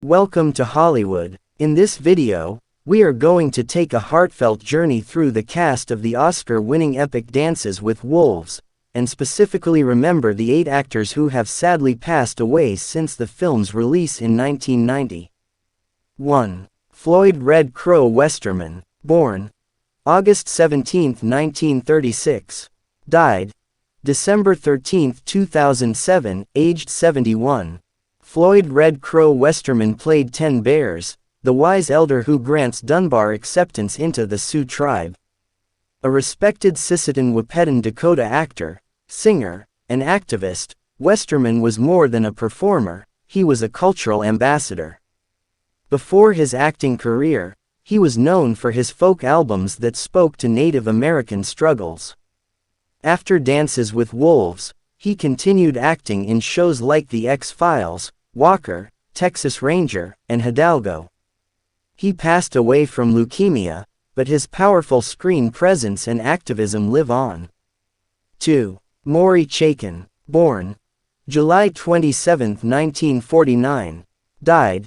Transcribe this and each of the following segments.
Welcome to Hollywood. In this video, we are going to take a heartfelt journey through the cast of the Oscar-winning epic Dances with Wolves, and specifically remember the 8 actors who have sadly passed away since the film's release in 1990. 1. Floyd Red Crow Westerman, born August 17, 1936, died December 13, 2007, aged 71. Floyd Red Crow Westerman played Ten Bears, the wise elder who grants Dunbar acceptance into the Sioux tribe. A respected Sisseton Wahpeton Dakota actor, singer, and activist, Westerman was more than a performer, he was a cultural ambassador. Before his acting career, he was known for his folk albums that spoke to Native American struggles. After Dances with Wolves, he continued acting in shows like The X-Files, Walker, Texas Ranger, and Hidalgo. He passed away from leukemia, but his powerful screen presence and activism live on. 2. Mory Chaken, born July 27, 1949, died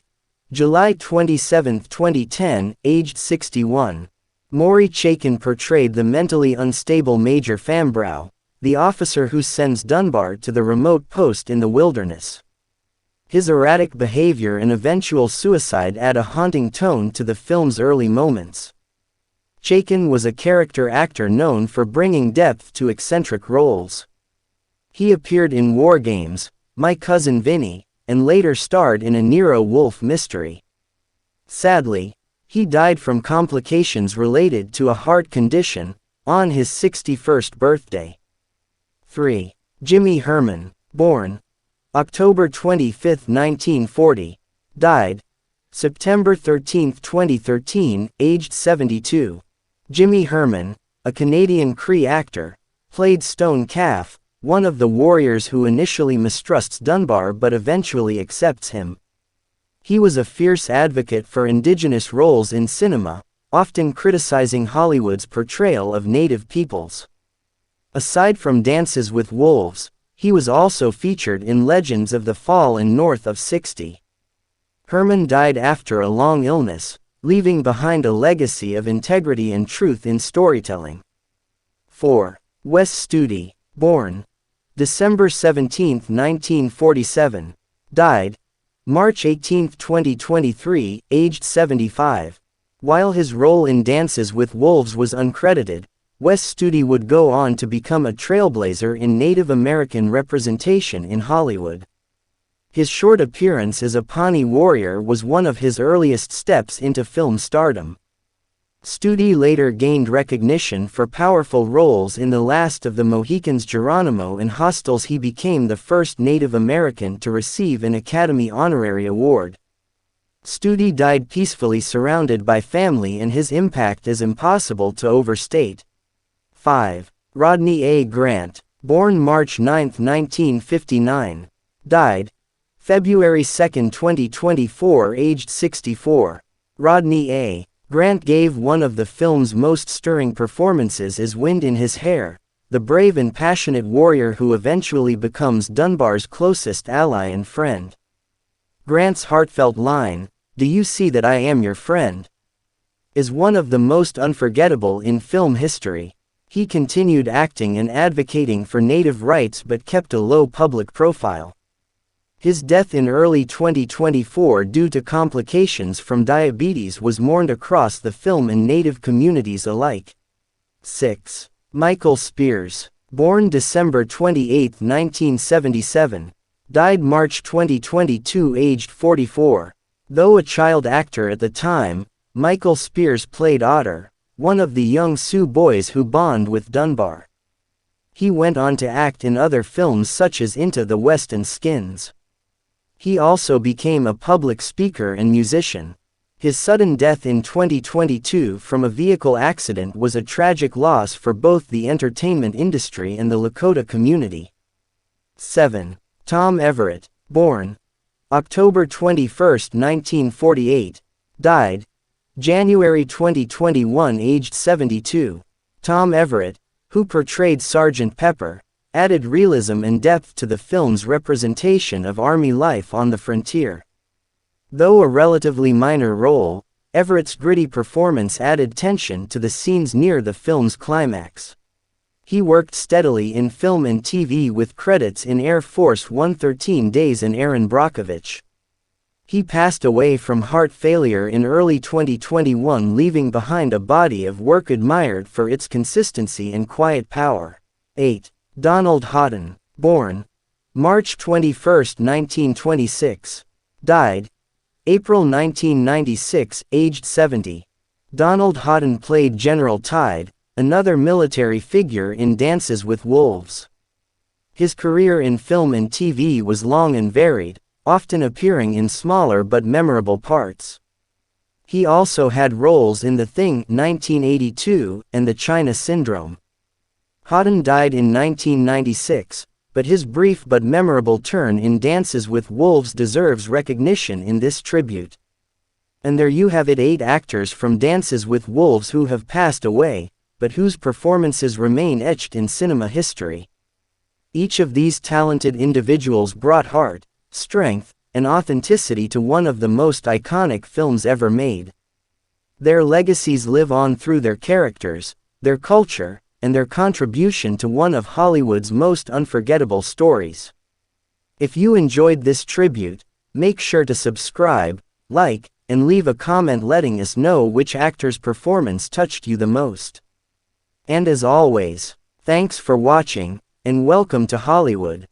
July 27, 2010, aged 61. Mory Chaken portrayed the mentally unstable Major Fambrough, the officer who sends Dunbar to the remote post in the wilderness. His erratic behavior and eventual suicide add a haunting tone to the film's early moments. Chaken was a character actor known for bringing depth to eccentric roles. He appeared in War Games, My Cousin Vinny, and later starred in a Nero Wolfe mystery. Sadly, he died from complications related to a heart condition, on his 61st birthday. 3. Jimmy Herman, born October 25, 1940, died September 13, 2013, aged 72. Jimmy Herman, a Canadian Cree actor, played Stone Calf, one of the warriors who initially mistrusts Dunbar but eventually accepts him. He was a fierce advocate for indigenous roles in cinema, often criticizing Hollywood's portrayal of native peoples. Aside from Dances with Wolves, he was also featured in Legends of the Fall and North of 60. Herman died after a long illness, leaving behind a legacy of integrity and truth in storytelling. 4. Wes Study, born December 17, 1947, died March 18, 2023, aged 75. While his role in Dances with Wolves was uncredited, Wes Study would go on to become a trailblazer in Native American representation in Hollywood. His short appearance as a Pawnee warrior was one of his earliest steps into film stardom. Study later gained recognition for powerful roles in The Last of the Mohicans, Geronimo, and Hostiles. He became the first Native American to receive an Academy Honorary Award. Study died peacefully surrounded by family, and his impact is impossible to overstate. 5. Rodney Grant, born March 9, 1959, died February 2, 2024, aged 64. Rodney Grant gave one of the film's most stirring performances as Wind in His Hair, the brave and passionate warrior who eventually becomes Dunbar's closest ally and friend. Grant's heartfelt line, "Do you see that I am your friend?" is one of the most unforgettable in film history. He continued acting and advocating for native rights but kept a low public profile. His death in early 2024 due to complications from diabetes was mourned across the film and native communities alike. 6. Michael Spears, born December 28, 1977, died March 2022, aged 44. Though a child actor at the time, Michael Spears played Otter, one of the young Sioux boys who bond with Dunbar. He went on to act in other films such as Into the West and Skins. He also became a public speaker and musician. His sudden death in 2022 from a vehicle accident was a tragic loss for both the entertainment industry and the Lakota community. 7. Tom Everett, born October 21, 1948, died January 2021, aged 72. Tom Everett, who portrayed Sergeant Pepper, added realism and depth to the film's representation of Army life on the frontier. Though a relatively minor role, Everett's gritty performance added tension to the scenes near the film's climax. He worked steadily in film and TV with credits in Air Force One 13 Days and Erin Brockovich. He passed away from heart failure in early 2021, leaving behind a body of work admired for its consistency and quiet power. 8. Donald Hoden. Born March 21, 1926. Died April 1996, aged 70. Donald Hoden played General Tide, another military figure in Dances with Wolves. His career in film and TV was long and varied, often appearing in smaller but memorable parts. He also had roles in The Thing, 1982, and The China Syndrome. Hoden died in 1996, but his brief but memorable turn in Dances with Wolves deserves recognition in this tribute. And there you have it, 8 actors from Dances with Wolves who have passed away, but whose performances remain etched in cinema history. Each of these talented individuals brought heart, strength, and authenticity to one of the most iconic films ever made. Their legacies live on through their characters, their culture, and their contribution to one of Hollywood's most unforgettable stories. If you enjoyed this tribute, make sure to subscribe, like, and leave a comment letting us know which actor's performance touched you the most. And as always, thanks for watching, and welcome to Hollywood.